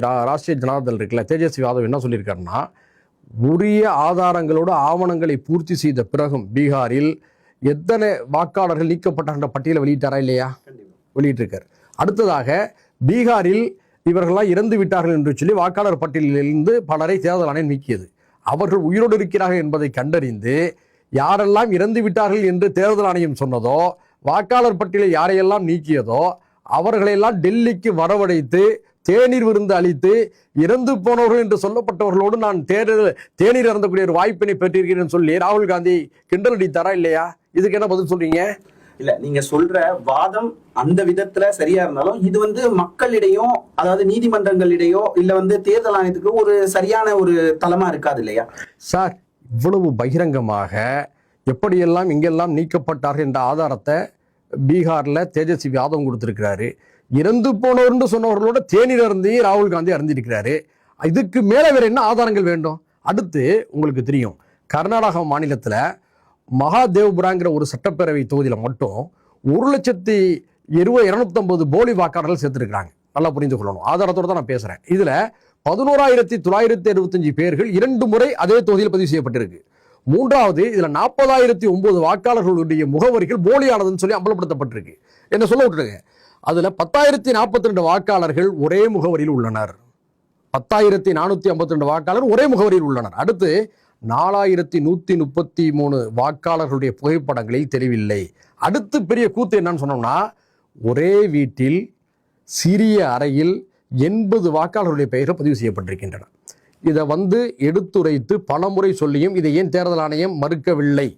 ராஷ்டிரிய ஜனதாதள் இருக்குல்ல, தேஜஸ்வி யாதவ் என்ன சொல்லியிருக்காருன்னா, உரிய ஆதாரங்களோடு ஆவணங்களை பூர்த்தி செய்த பிறகும் பீகாரில் எத்தனை வாக்காளர்கள் நீக்கப்பட்ட பட்டியலை வெளியிட்டாரா இல்லையா? வெளியிட்டிருக்கார். அடுத்ததாக பீகாரில் இவர்கள்லாம் இறந்து விட்டார்கள் என்று சொல்லி வாக்காளர் பட்டியலிலிருந்து பலரை தேர்தல் ஆணையம் நீக்கியது. அவர்கள் உயிரோடு இருக்கிறார்கள் என்பதை கண்டறிந்து யாரெல்லாம் இறந்து விட்டார்கள் என்று தேர்தல் ஆணையம் சொன்னதோ, வாக்காளர் பட்டியலை யாரையெல்லாம் நீக்கியதோ அவர்களையெல்லாம் டெல்லிக்கு வரவழைத்து தேநீர் விருந்து அளித்து இறந்து போனவர்கள் என்று சொல்லப்பட்டவர்களோடு நான் தேநீர் இறந்தக்கூடிய ஒரு வாய்ப்பினை பெற்றிருக்கிறேன் சொல்லி ராகுல் காந்தி கிண்டல் அடித்தாரா இல்லையா? இதுக்கு என்ன பதில் சொல்றீங்க? இல்ல, நீங்க சொல்ற வாதம் அந்த விதத்துல சரியா இருந்தாலும் இது மக்களிடையோ, அதாவது நீதிமன்றங்களிடையோ இல்ல தேர்தல் ஆணையத்துக்கு ஒரு சரியான ஒரு தளமா இருக்காது இல்லையா சார்? இவ்வளவு பகிரங்கமாக எப்படியெல்லாம் இங்கெல்லாம் நீக்கப்பட்டார்கள் என்ற ஆதாரத்தை பீகார்ல தேஜஸ்வி யாதவ் கொடுத்திருக்கிறாரு. இறந்து போனவர்னு சொன்னவர்களோட தேநீர் அருந்தி ராகுல் காந்தி அறிந்திருக்கிறாரு. இதுக்கு மேல வேற என்ன ஆதாரங்கள் வேண்டும்? அடுத்து உங்களுக்கு தெரியும், கர்நாடகா மாநிலத்துல மகாதேவ்புராங்கிற ஒரு சட்டப்பேரவை தொகுதியில மட்டும் 1,250 போலி வாக்காளர்கள் சேர்த்திருக்கிறாங்க. நல்லா புரிந்து கொள்ளணும், ஆதாரத்தோட தான் நான் பேசுறேன். இதுல 11,975 பேர்கள் 2 முறை அதே தொகுதியில் பதிவு செய்யப்பட்டிருக்கு. மூன்றாவது, இதுல 40,009 வாக்காளர்களுடைய முகவரிகள் போலியானதுன்னு சொல்லி அம்பலப்படுத்தப்பட்டிருக்கு. என்ன சொல்ல விட்டுருங்க, அதுல 10,042 வாக்காளர்கள் ஒரே முகவரியில் உள்ளனர். 10,452 வாக்காளர் ஒரே முகவரியில் உள்ளனர். அடுத்து 4,133 வாக்காளர்களுடைய புகைப்படங்களில் தெரியவில்லை. அடுத்து பெரிய கூத்து என்னன்னு சொன்னோம்னா, ஒரே வீட்டில் சிறிய அறையில் 80 வாக்காளர்களுடைய பெயர்கள் பதிவு செய்யப்பட்டிருக்கின்றன. இதை எடுத்துரைத்து பலமுறை சொல்லியும் இதை ஏன் தேர்தல் ஆணையம் மறுக்கவில்லை?